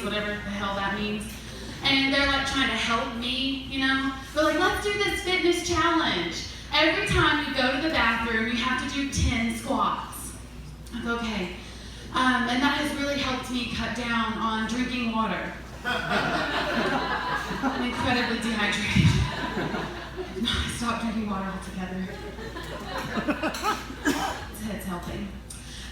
whatever the hell that means. And they're like trying to help me, you know? They're like, let's do this fitness challenge. Every time you go to the bathroom, you have to do 10 squats. I'm like, okay. And that has really helped me cut down on drinking water. I'm incredibly dehydrated. No, I stopped drinking water altogether. It's helping.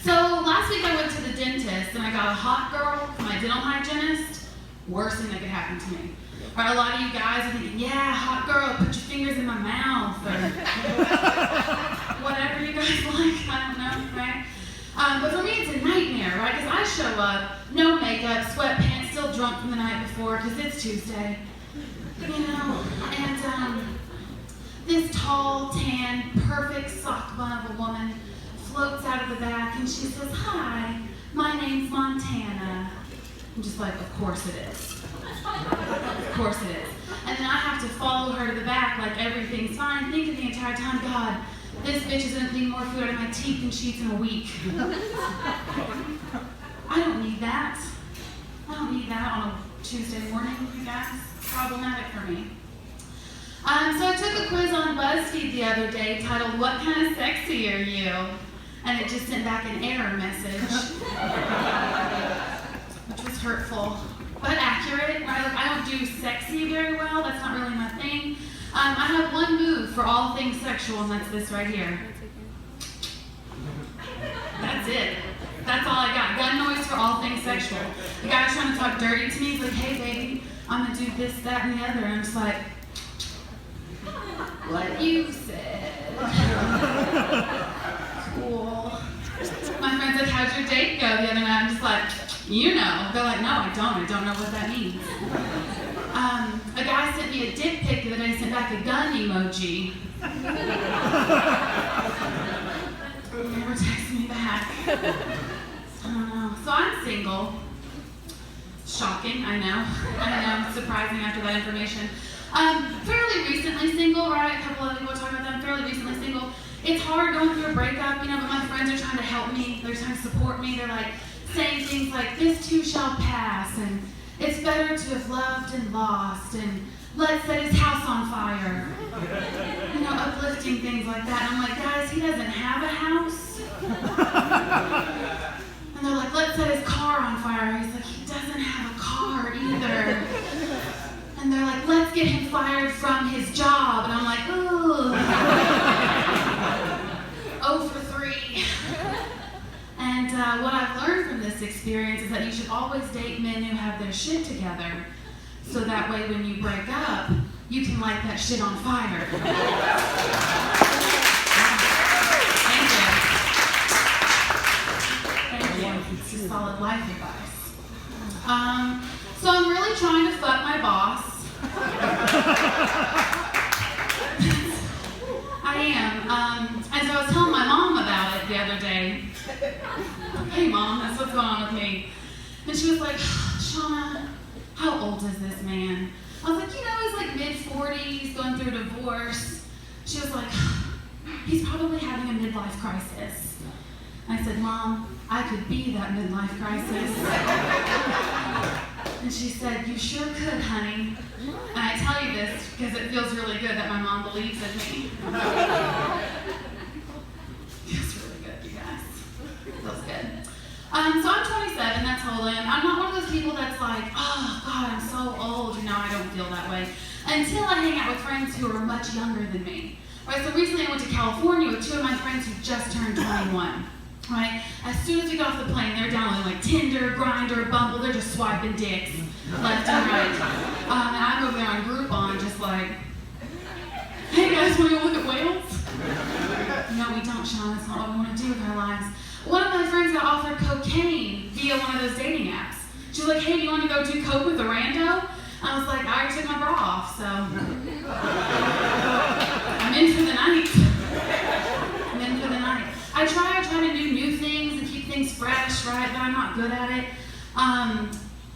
So last week I went to the dentist and I got a hot girl from my dental hygienist. Worst thing that could happen to me. Right, a lot of you guys are thinking, yeah, hot girl, put your fingers in my mouth, or whatever you guys like, I don't know, right? But for me, it's a nightmare, right? Because I show up, no makeup, sweatpants, still drunk from the night before, because it's Tuesday, you know? And this tall, tan, perfect sock bun of a woman floats out of the back, and she says, hi, my name's Montana. I'm just like, of course it is. Of course it is. And then I have to follow her to the back like everything's fine, thinking the entire time, God, this bitch is going to clean more food out of my teeth than she eats in a week. I don't need that. I don't need that on a Tuesday morning, you guys. It's problematic for me. So I took a quiz on BuzzFeed the other day titled, What Kind of Sexy Are You? And it just sent back an error message. Which was hurtful, but accurate, right? Like, I don't do sexy very well. That's not really my thing. I have one move for all things sexual, and that's this right here. That's it. That's all I got. Gun noise for all things sexual. The guy was trying to talk dirty to me. He's like, hey, baby, I'm going to do this, that, and the other. And I'm just like, what you said. Cool. My friend's like, how'd your date go the other night? I'm just like, you know. They're like, no, I don't know what that means. A guy sent me a dick pic the other day, sent back a gun emoji. Never text me back. I don't know. So I'm single. Shocking, I know. Surprising after that information. Fairly recently single, right? A couple of people are talking about that. I'm fairly recently single. It's hard going through a breakup, you know, but my friends are trying to help me. They're trying to support me. They're like saying things like, this too shall pass, and it's better to have loved and lost, and let's set his house on fire. You know, uplifting things like that. And I'm like, guys, he doesn't have a house. And they're like, let's set his car on fire. He's like, he doesn't have a car either. And they're like, let's get him fired from his job. And I'm like, ooh. 0 for 3. And what I've learned from this experience is that you should always date men who have their shit together. So that way when you break up, you can light that shit on fire. Thank you. It's just solid life advice. So I'm really trying to fuck my boss. I am. And so I was telling my mom about it the other day. Hey mom, that's what's going on with me. And she was like, Shawna, how old is this man? I was like, you know, he's like mid-40s, going through a divorce. She was like, he's probably having a midlife crisis. I said, Mom, I could be that midlife crisis. And she said, you sure could, honey. And I tell you this because it feels really good that my mom believes in me. Feels really good, you guys. Feels good. So I'm 27, that's how old I am. I'm not one of those people that's like, oh God, I'm so old. You know, I don't feel that way. Until I hang out with friends who are much younger than me. Right, so recently I went to California with 2 of my friends who just turned 21. Right? As soon as we got off the plane, they're downloading like Tinder, Grindr, Bumble. They're just swiping dicks left and right. And I'm over there on Groupon just like, hey guys, want to go look at whales? No, we don't, Sean. That's not what we want to do with our lives. One of my friends got offered cocaine via one of those dating apps. She was like, hey, do you want to go do coke with a rando? I was like, I already took my bra off, so I'm in for the night. I try to do new things and keep things fresh, right? But I'm not good at it.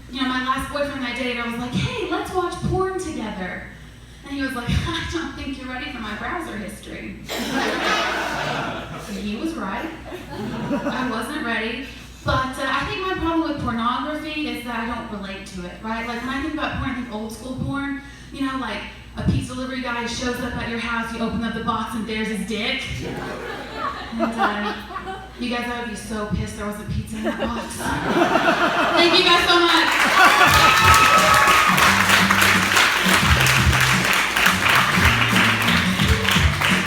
You know, my last boyfriend I dated, I was like, hey, let's watch porn together. And he was like, I don't think you're ready for my browser history. He was right. I wasn't ready. But I think my problem with pornography is that I don't relate to it, right? Like when I think about porn, I think old school porn, you know, like a pizza delivery guy shows up at your house, you open up the box and there's his dick. And you guys, I would be so pissed there wasn't pizza in that box.